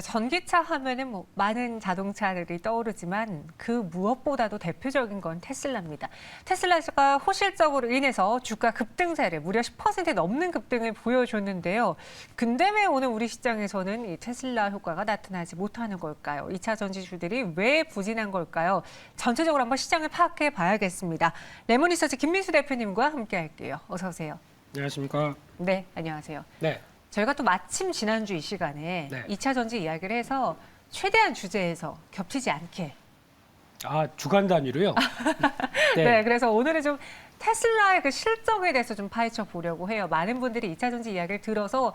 전기차 하면은 뭐 많은 자동차들이 떠오르지만 그 무엇보다도 대표적인 건 테슬라입니다. 테슬라가 호실적으로 인해서 주가 급등세를 무려 10% 넘는 급등을 보여줬는데요. 근데 왜 오늘 우리 시장에서는 이 테슬라 효과가 나타나지 못하는 걸까요? 2차 전지주들이 왜 부진한 걸까요? 전체적으로 한번 시장을 파악해 봐야겠습니다. 레몬리서치 김민수 대표님과 함께 할게요. 어서 오세요. 안녕하십니까. 네, 안녕하세요. 네. 저희가 또 마침 지난주 이 시간에 네. 2차 전지 이야기를 해서 최대한 주제에서 겹치지 않게. 아, 주간 단위로요? 네. 그래서 오늘은 좀 테슬라의 그 실적에 대해서 좀 파헤쳐 보려고 해요. 많은 분들이 2차 전지 이야기를 들어서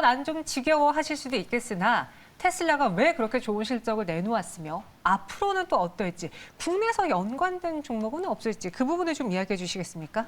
난 좀 지겨워 하실 수도 있겠으나 테슬라가 왜 그렇게 좋은 실적을 내놓았으며 앞으로는 또 어떨지, 국내에서 연관된 종목은 없을지 그 부분을 좀 이야기해 주시겠습니까?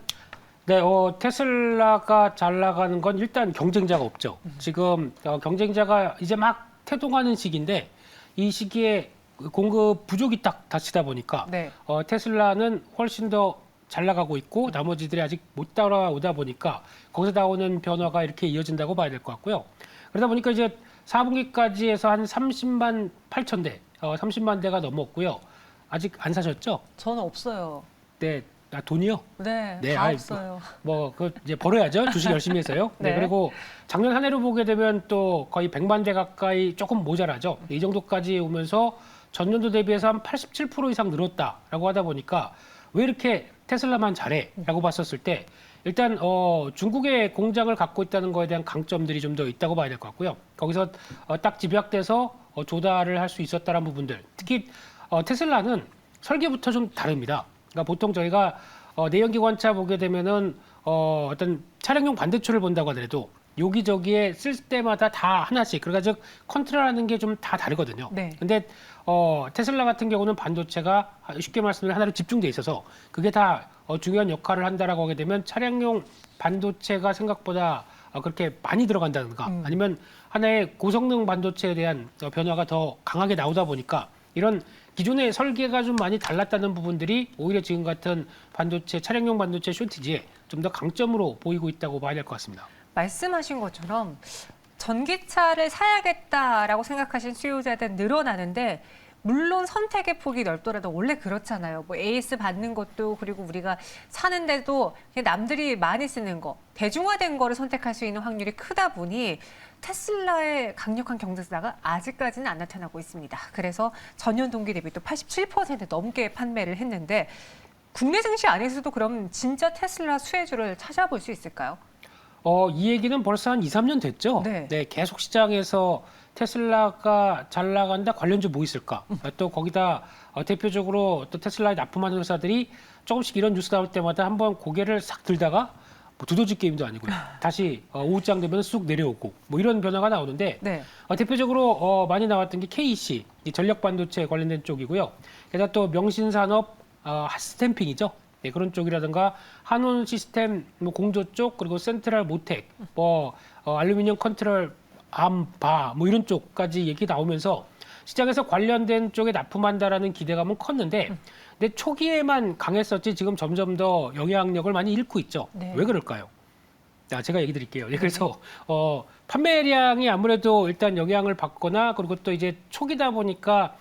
네, 테슬라가 잘 나가는 건 일단 경쟁자가 없죠. 지금 경쟁자가 이제 막 태동하는 시기인데 이 시기에 공급 부족이 딱 닥치다 보니까 네. 테슬라는 훨씬 더 잘 나가고 있고 나머지들이 아직 못 따라오다 보니까 거기서 나오는 변화가 이렇게 이어진다고 봐야 될 것 같고요. 그러다 보니까 이제 4분기까지 해서 한 30만 8천 대, 30만 대가 넘었고요. 아직 안 사셨죠? 저는 없어요. 네, 돈이요? 네, 네, 다 아이, 없어요. 그 이제 벌어야죠. 주식 열심히 해서요. 네. 네. 그리고 작년 한 해로 보게 되면 또 거의 100만 대 가까이 조금 모자라죠. 이 정도까지 오면서 전년도 대비해서 한 87% 이상 늘었다라고 하다 보니까 왜 이렇게 테슬라만 잘해라고 봤었을 때 일단 중국에 공장을 갖고 있다는 거에 대한 강점들이 좀 더 있다고 봐야 될 것 같고요. 거기서 딱 집약돼서 조달을 할 수 있었다는 부분들. 특히 테슬라는 설계부터 좀 다릅니다. 그러니까 보통 저희가 내연기관차 보게 되면은 어떤 차량용 반대초를 본다고 하더라도 여기저기에 쓸 때마다 다 하나씩 그러니까 즉 컨트롤하는 게 좀 다 다르거든요. 네. 근데 테슬라 같은 경우는 반도체가 쉽게 말씀드리면 하나로 집중돼 있어서 그게 다 중요한 역할을 한다라고 하게 되면 차량용 반도체가 생각보다 그렇게 많이 들어간다든가 아니면 하나의 고성능 반도체에 대한 변화가 더 강하게 나오다 보니까 이런 기존의 설계가 좀 많이 달랐다는 부분들이 오히려 지금 같은 반도체, 차량용 반도체 쇼티지에 좀 더 강점으로 보이고 있다고 봐야 될 것 같습니다. 말씀하신 것처럼 전기차를 사야겠다라고 생각하신 수요자들 늘어나는데 물론 선택의 폭이 넓더라도 원래 그렇잖아요. 뭐 AS 받는 것도 그리고 우리가 사는데도 그냥 남들이 많이 쓰는 거, 대중화된 거를 선택할 수 있는 확률이 크다 보니 테슬라의 강력한 경쟁사가 아직까지는 안 나타나고 있습니다. 그래서 전년 동기 대비 또 87% 넘게 판매를 했는데 국내 증시 안에서도 그럼 진짜 테슬라 수혜주를 찾아볼 수 있을까요? 이 얘기는 벌써 한 2, 3년 됐죠. 네. 계속 시장에서 테슬라가 잘 나간다 관련주 뭐 있을까? 또 거기다 대표적으로 또 테슬라에 납품하는 회사들이 조금씩 이런 뉴스 나올 때마다 한번 고개를 싹 들다가 뭐 두더지 게임도 아니고요. 다시 오후장 되면 쑥 내려오고 뭐 이런 변화가 나오는데 네. 대표적으로 많이 나왔던 게 KEC, 이 전력 반도체 관련된 쪽이고요. 게다가 또 명신산업 핫스탬핑이죠. 네, 그런 쪽이라든가 한온 시스템 뭐 공조 쪽 그리고 센트럴 모텍 뭐 알루미늄 컨트롤 암바 뭐 이런 쪽까지 얘기 나오면서 시장에서 관련된 쪽에 납품한다라는 기대감은 컸는데 근데 초기에만 강했었지 지금 점점 더 영향력을 많이 잃고 있죠. 네. 왜 그럴까요? 자, 제가 얘기 드릴게요. 그래서 판매량이 아무래도 일단 영향을 받거나 그리고 또 이제 초기다 보니까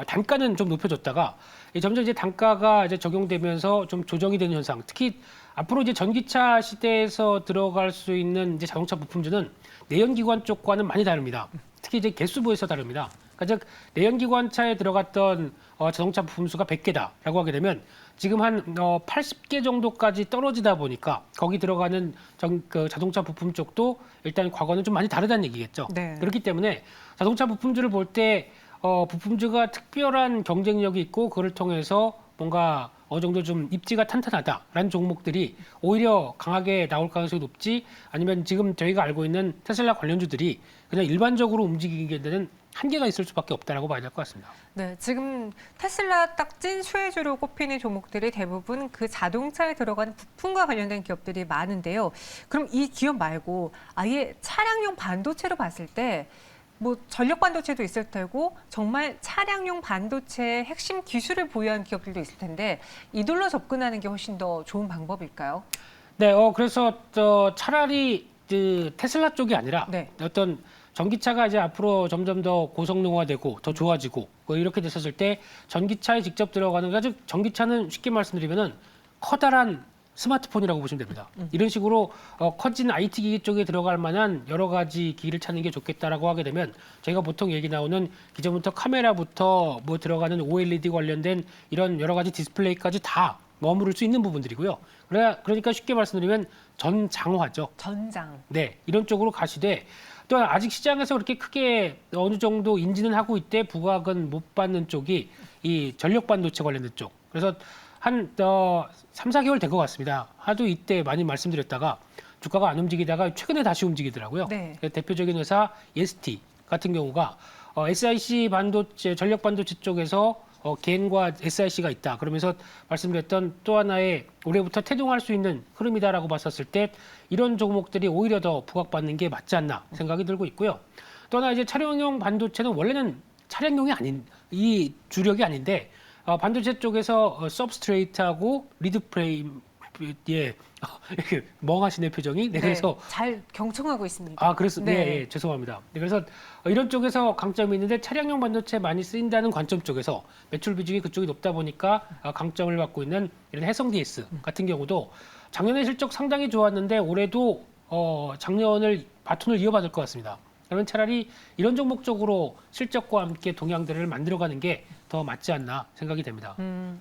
단가는 좀 높여졌다가 점점 이제 단가가 이제 적용되면서 좀 조정이 되는 현상. 특히 앞으로 이제 전기차 시대에서 들어갈 수 있는 이제 자동차 부품주는 내연기관 쪽과는 많이 다릅니다. 특히 이제 개수부에서 다릅니다. 그러니까 즉 내연기관차에 들어갔던 자동차 부품수가 100개다라고 하게 되면 지금 한 80개 정도까지 떨어지다 보니까 거기 들어가는 그 자동차 부품 쪽도 일단 과거는 좀 많이 다르다는 얘기겠죠. 네. 그렇기 때문에 자동차 부품주를 볼 때 부품주가 특별한 경쟁력이 있고 그걸 통해서 뭔가 어느 정도 좀 입지가 탄탄하다라는 종목들이 오히려 강하게 나올 가능성이 높지 아니면 지금 저희가 알고 있는 테슬라 관련주들이 그냥 일반적으로 움직이게 되는 한계가 있을 수밖에 없다라고 봐야 될 것 같습니다. 네, 지금 테슬라 딱 찐 수혜주로 꼽히는 종목들이 대부분 그 자동차에 들어가는 부품과 관련된 기업들이 많은데요. 그럼 이 기업 말고 아예 차량용 반도체로 봤을 때 뭐 전력 반도체도 있을 테고 정말 차량용 반도체의 핵심 기술을 보유한 기업들도 있을 텐데 이들로 접근하는 게 훨씬 더 좋은 방법일까요? 네, 그래서 차라리 그 테슬라 쪽이 아니라 네. 어떤 전기차가 이제 앞으로 점점 더 고성능화되고 더 좋아지고 뭐 이렇게 됐었을 때 전기차에 직접 들어가는 즉 전기차는 쉽게 말씀드리면은 커다란 스마트폰이라고 보시면 됩니다. 이런 식으로 커진 IT 기기 쪽에 들어갈 만한 여러 가지 기기를 찾는 게 좋겠다라고 하게 되면 저희가 보통 얘기 나오는 기존부터 카메라부터 뭐 들어가는 OLED 관련된 이런 여러 가지 디스플레이까지 다 머무를 수 있는 부분들이고요. 그러니까 쉽게 말씀드리면 전장화죠. 전장. 네, 이런 쪽으로 가시되 또 아직 시장에서 그렇게 크게 어느 정도 인지는 하고 있대 부각은 못 받는 쪽이 이 전력 반도체 관련된 쪽. 그래서 한 3, 4개월 된 것 같습니다. 하도 이때 많이 말씀드렸다가 주가가 안 움직이다가 최근에 다시 움직이더라고요. 네. 대표적인 회사 ST 같은 경우가 SiC 반도체, 전력 반도체 쪽에서 겐과 SiC가 있다. 그러면서 말씀드렸던 또 하나의 올해부터 태동할 수 있는 흐름이다라고 봤었을 때 이런 종목들이 오히려 더 부각받는 게 맞지 않나 생각이 들고 있고요. 또 하나 이제 차량용 반도체는 원래는 차량용이 아닌 이 주력이 아닌데 반도체 쪽에서 서브스트레이트하고 리드 프레임 예 이렇게 멍하시네 표정이. 네, 그래서 잘 경청하고 있습니다. 아, 그래서 네. 네, 예, 죄송합니다. 네, 그래서 이런 쪽에서 강점이 있는데 차량용 반도체 많이 쓰인다는 관점 쪽에서 매출 비중이 그쪽이 높다 보니까 강점을 갖고 있는 이런 해성 DS 같은 경우도 작년에 실적 상당히 좋았는데 올해도 작년을 바톤을 이어받을 것 같습니다. 그러면 차라리 이런 종목 쪽으로 실적과 함께 동향들을 만들어가는 게 더 맞지 않나 생각이 됩니다.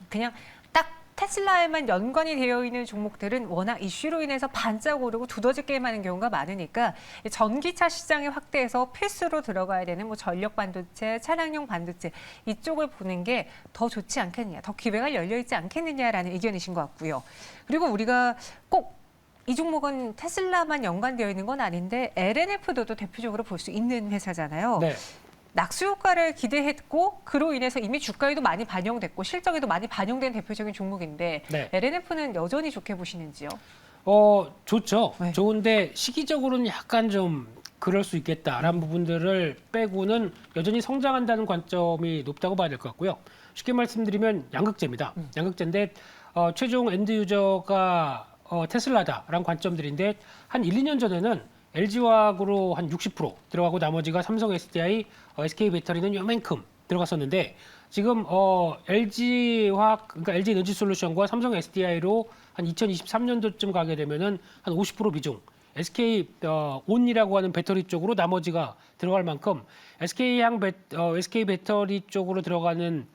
그냥 딱 테슬라에만 연관이 되어 있는 종목들은 워낙 이슈로 인해서 반짝 오르고 두더지 게임하는 경우가 많으니까 전기차 시장의 확대해서 필수로 들어가야 되는 뭐 전력 반도체, 차량용 반도체 이쪽을 보는 게 더 좋지 않겠느냐, 더 기회가 열려 있지 않겠느냐라는 의견이신 것 같고요. 그리고 우리가 꼭 이 종목은 테슬라만 연관되어 있는 건 아닌데 LNF도 또 대표적으로 볼 수 있는 회사잖아요. 네. 낙수 효과를 기대했고 그로 인해서 이미 주가에도 많이 반영됐고 실적에도 많이 반영된 대표적인 종목인데 네. LNF는 여전히 좋게 보시는지요? 좋죠. 네. 좋은데 시기적으로는 약간 좀 그럴 수 있겠다라는 부분들을 빼고는 여전히 성장한다는 관점이 높다고 봐야 될 것 같고요. 쉽게 말씀드리면 양극재입니다. 양극재인데 최종 엔드 유저가 테슬라다라는 관점들인데 한 1, 2년 전에는 LG화학으로 한 60% 들어가고 나머지가 삼성 SDI, SK 배터리는 요만큼 들어갔었는데 지금 LG화학 그러니까 LG 에너지 솔루션과 삼성 SDI로 한 2023년도쯤 가게 되면은 한 50% 비중 SK 온이라고 하는 배터리 쪽으로 나머지가 들어갈 만큼 SK 배터리 쪽으로 들어가는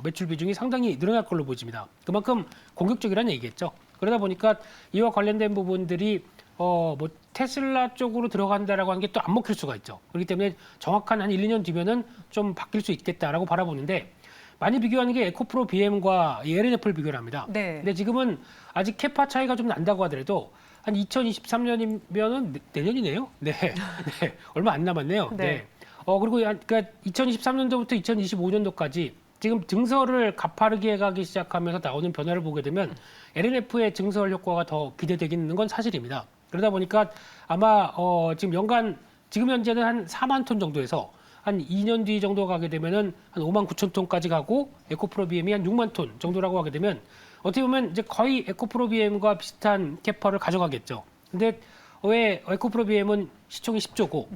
매출 비중이 상당히 늘어날 걸로 보입니다. 그만큼 공격적이라는 얘기겠죠. 그러다 보니까 이와 관련된 부분들이 뭐 테슬라 쪽으로 들어간다라고 하는 게 또 안 먹힐 수가 있죠. 그렇기 때문에 정확한 한 1, 2년 뒤면은 좀 바뀔 수 있겠다라고 바라보는데 많이 비교하는 게 에코프로 BM과 LNF를 비교를 합니다. 네. 근데 지금은 아직 캐파 차이가 좀 난다고 하더라도 한 2023년이면은 내년이네요. 네. 네. 얼마 안 남았네요. 네. 네. 그리고 그러니까 2023년도부터 2025년도까지 지금 증설을 가파르게 가기 시작하면서 나오는 변화를 보게 되면 LNF의 증설 효과가 더 기대되기는 건 사실입니다. 그러다 보니까 아마 지금 현재는 한 4만 톤 정도에서 한 2년 뒤 정도 가게 되면은 한 5만 9천 톤까지 가고 에코프로 BM이 한 6만 톤 정도라고 하게 되면 어떻게 보면 이제 거의 에코프로 BM과 비슷한 캐파를 가져가겠죠. 근데 왜 에코프로 BM은 시총이 10조고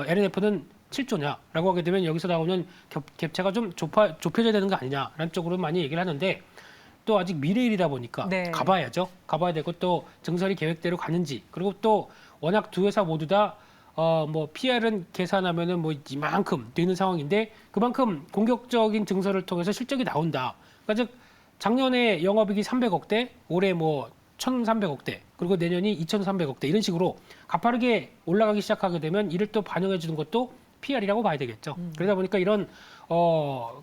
LNF는 7조냐라고 하게 되면 여기서 나오는 갭차가 좀 좁혀져야 되는 거 아니냐라는 쪽으로 많이 얘기를 하는데 또 아직 미래일이다 보니까 네. 가봐야죠. 가봐야 되고 또 증설이 계획대로 가는지 그리고 또 워낙 두 회사 모두 다 뭐 PR은 계산하면은 뭐 이만큼 되는 상황인데 그만큼 공격적인 증설을 통해서 실적이 나온다. 그러니까 즉 작년에 영업이익이 300억대, 올해 뭐 1,300억대, 그리고 내년이 2,300억대 이런 식으로 가파르게 올라가기 시작하게 되면 이를 또 반영해 주는 것도 PR이라고 봐야 되겠죠. 그러다 보니까 이런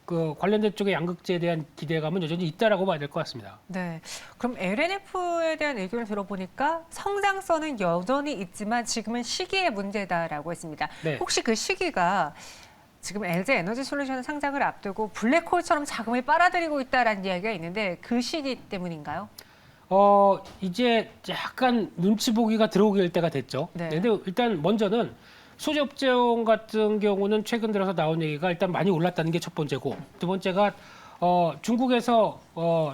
그 관련된 쪽의 양극재에 대한 기대감은 여전히 있다라고 봐야 될 것 같습니다. 네. 그럼 LNF에 대한 의견을 들어보니까 성장성은 여전히 있지만 지금은 시기의 문제다라고 했습니다. 네. 혹시 그 시기가 지금 LG 에너지 솔루션 상장을 앞두고 블랙홀처럼 자금을 빨아들이고 있다라는 이야기가 있는데 그 시기 때문인가요? 이제 약간 눈치 보기가 들어오게 될 때가 됐죠. 네. 근데 일단 먼저는 소재업체용 같은 경우는 최근 들어서 나온 얘기가 일단 많이 올랐다는 게 첫 번째고 두 번째가 중국에서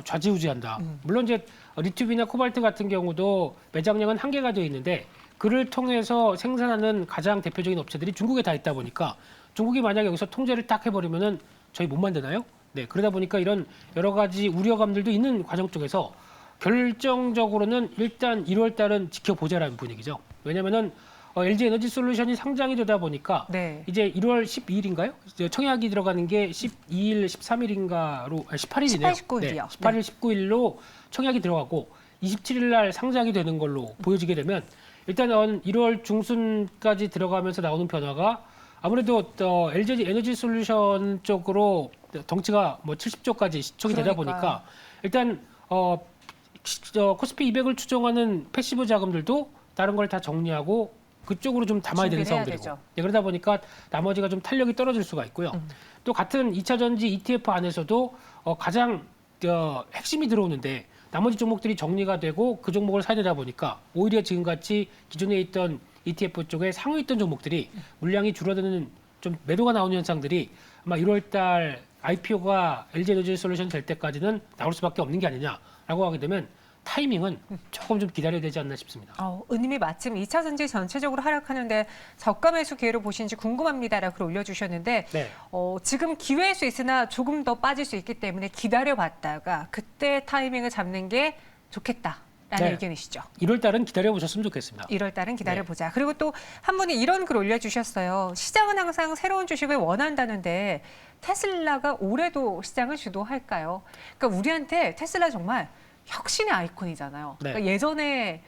좌지우지한다. 물론 이제 리튬이나 코발트 같은 경우도 매장량은 한계가 되어 있는데 그를 통해서 생산하는 가장 대표적인 업체들이 중국에 다 있다 보니까 중국이 만약에 여기서 통제를 딱 해버리면은 저희 못 만드나요? 네, 그러다 보니까 이런 여러 가지 우려감들도 있는 과정 쪽에서 결정적으로는 일단 1월 달은 지켜보자라는 분위기죠. 왜냐면은 LG 에너지 솔루션이 상장이 되다 보니까 네. 이제 1월 12일인가요? 청약이 들어가는 게 12일, 13일인가로 18일이네요. 18, 19일 이요. 18일, 19일로 청약이 들어가고 27일 날 상장이 되는 걸로 보여지게 되면 일단 1월 중순까지 들어가면서 나오는 변화가 아무래도 LG 에너지 솔루션 쪽으로 덩치가 뭐 70조까지 시총이 되다 그러니까요. 보니까 일단 코스피 200을 추종하는 패시브 자금들도 다른 걸 다 정리하고 그쪽으로 좀 담아야 되는 준비를 해야 상황들이고 되죠. 네, 그러다 보니까 나머지가 좀 탄력이 떨어질 수가 있고요. 또 같은 2차 전지 ETF 안에서도 가장 핵심이 들어오는데 나머지 종목들이 정리가 되고 그 종목을 사야 되다 보니까 오히려 지금같이 기존에 있던 ETF 쪽에 상위에 있던 종목들이 물량이 줄어드는 좀 매도가 나오는 현상들이 아마 1월 달 IPO가 LG 에너지 솔루션 될 때까지는 나올 수밖에 없는 게 아니냐라고 하게 되면 타이밍은 조금 좀 기다려야 되지 않나 싶습니다. 은님이 마침 2차 전지 전체적으로 하락하는데 저가 매수 기회로 보시는지 궁금합니다라고 글 올려주셨는데 네. 지금 기회일 수 있으나 조금 더 빠질 수 있기 때문에 기다려봤다가 그때 타이밍을 잡는 게 좋겠다라는 네. 의견이시죠. 1월 달은 기다려 보셨으면 좋겠습니다. 1월 달은 기다려보자. 그리고 또 한 분이 이런 글 올려주셨어요. 시장은 항상 새로운 주식을 원한다는데 테슬라가 올해도 시장을 주도할까요? 그러니까 우리한테 테슬라 정말 혁신의 아이콘이잖아요. 네. 그러니까 예전에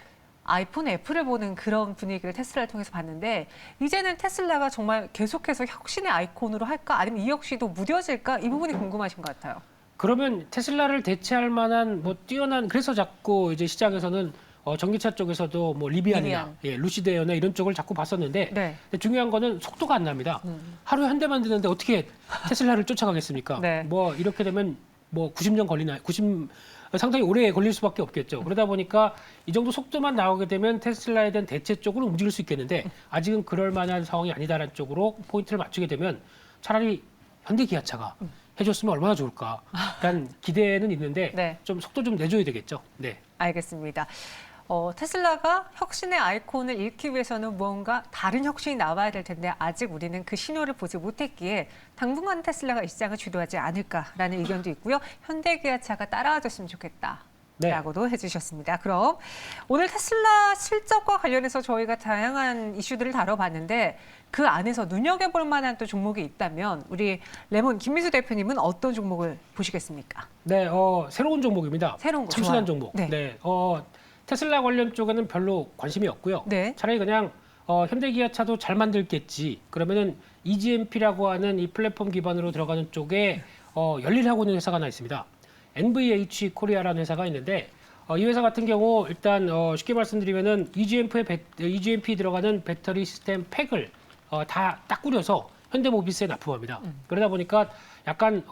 아이폰, 애플을 보는 그런 분위기를 테슬라를 통해서 봤는데 이제는 테슬라가 정말 계속해서 혁신의 아이콘으로 할까? 아니면 이 역시도 무뎌질까? 이 부분이 궁금하신 것 같아요. 그러면 테슬라를 대체할 만한 뭐 뛰어난 그래서 자꾸 이제 시장에서는 전기차 쪽에서도 뭐 리비안이나 루시드 에어나 이런 쪽을 자꾸 봤었는데 네. 근데 중요한 거는 속도가 안 납니다. 하루에 한 대만 드는데 어떻게 테슬라를 쫓아가겠습니까? 네. 뭐 이렇게 되면 뭐 90년 걸리나요? 90 상당히 오래 걸릴 수밖에 없겠죠. 그러다 보니까 이 정도 속도만 나오게 되면 테슬라에 대한 대체 쪽으로 움직일 수 있겠는데 아직은 그럴 만한 상황이 아니다라는 쪽으로 포인트를 맞추게 되면 차라리 현대기아차가 해줬으면 얼마나 좋을까. 일단 기대는 있는데 네. 좀 속도 좀 내줘야 되겠죠. 네. 알겠습니다. 테슬라가 혁신의 아이콘을 잃기 위해서는 무언가 다른 혁신이 나와야 될 텐데 아직 우리는 그 신호를 보지 못했기에 당분간 테슬라가 이 시장을 주도하지 않을까라는 의견도 있고요. 현대기아차가 따라와줬으면 좋겠다. 네. 라고도 해주셨습니다. 그럼 오늘 테슬라 실적과 관련해서 저희가 다양한 이슈들을 다뤄봤는데 그 안에서 눈여겨볼 만한 또 종목이 있다면 우리 레몬 김민수 대표님은 어떤 종목을 보시겠습니까? 네, 새로운 종목입니다. 새로운 거 참신한 좋아요. 종목. 네. 테슬라 관련 쪽에는 별로 관심이 없고요. 네. 차라리 그냥 현대기아차도 잘 만들겠지. 그러면은 EGMP라고 하는 이 플랫폼 기반으로 들어가는 쪽에 열일하고 있는 회사가 하나 있습니다. NVH 코리아라는 회사가 있는데 이 회사 같은 경우 일단 쉽게 말씀드리면은 EGMP 들어가는 배터리 시스템 팩을 다 딱 꾸려서 현대모비스에 납품합니다. 그러다 보니까 약간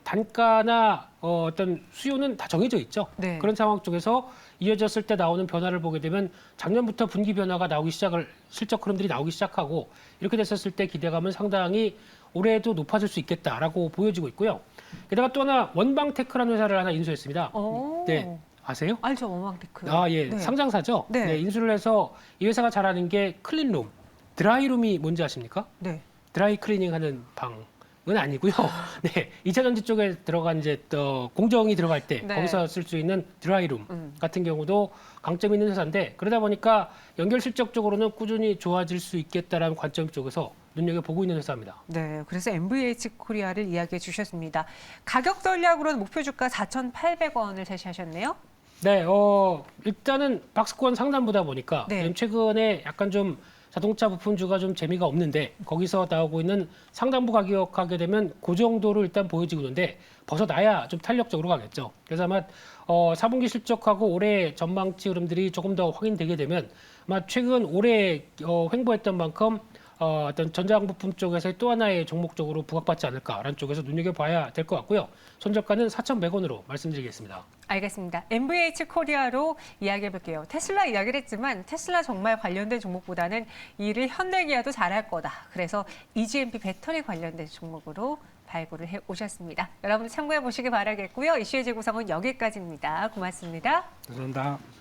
단가나 어떤 수요는 다 정해져 있죠. 네. 그런 상황 쪽에서 이어졌을 때 나오는 변화를 보게 되면 작년부터 분기 변화가 나오기 시작을 실적 흐름들이 나오기 시작하고 이렇게 됐었을 때 기대감은 상당히 올해도 높아질 수 있겠다라고 보여지고 있고요. 게다가 또 하나 원방테크라는 회사를 하나 인수했습니다. 오. 네, 아세요? 알죠, 원망테크. 예, 네. 상장사죠. 네. 네, 인수를 해서 이 회사가 잘하는 게 클린룸, 드라이룸이 뭔지 아십니까? 네. 드라이 클리닝 하는 방은 아니고요. 네, 2차 전지 쪽에 들어간 이제 공정이 들어갈 때 네. 거기서 쓸 수 있는 드라이룸 같은 경우도 강점이 있는 회사인데 그러다 보니까 연결 실적적으로는 꾸준히 좋아질 수 있겠다라는 관점 쪽에서 눈여겨보고 있는 회사입니다. 네, 그래서 MVH 코리아를 이야기해 주셨습니다. 가격 전략으로는 목표 주가 4,800원을 제시하셨네요. 네, 일단은 박스권 상단보다 보니까 네. 최근에 약간 좀 자동차 부품주가 좀 재미가 없는데 거기서 나오고 있는 상단부 가격하게 되면 그 정도로 일단 보여지고 있는데 벗어나야 좀 탄력적으로 가겠죠. 그래서 아마 4분기 실적하고 올해 전망치 흐름들이 조금 더 확인되게 되면 아마 최근 올해 횡보했던 만큼 어떤 전장 부품 쪽에서의 또 하나의 종목적으로 부각받지 않을까라는 쪽에서 눈여겨봐야 될 것 같고요. 손절가는 4,100원으로 말씀드리겠습니다. 알겠습니다. MVH 코리아로 이야기해 볼게요. 테슬라 이야기를 했지만 테슬라 정말 관련된 종목보다는 일을 현대기아도 잘할 거다. 그래서 EGMP 배터리 관련된 종목으로 발굴을 해 오셨습니다. 여러분 참고해 보시기 바라겠고요. 이슈의 재구성은 여기까지입니다. 고맙습니다. 감사합니다.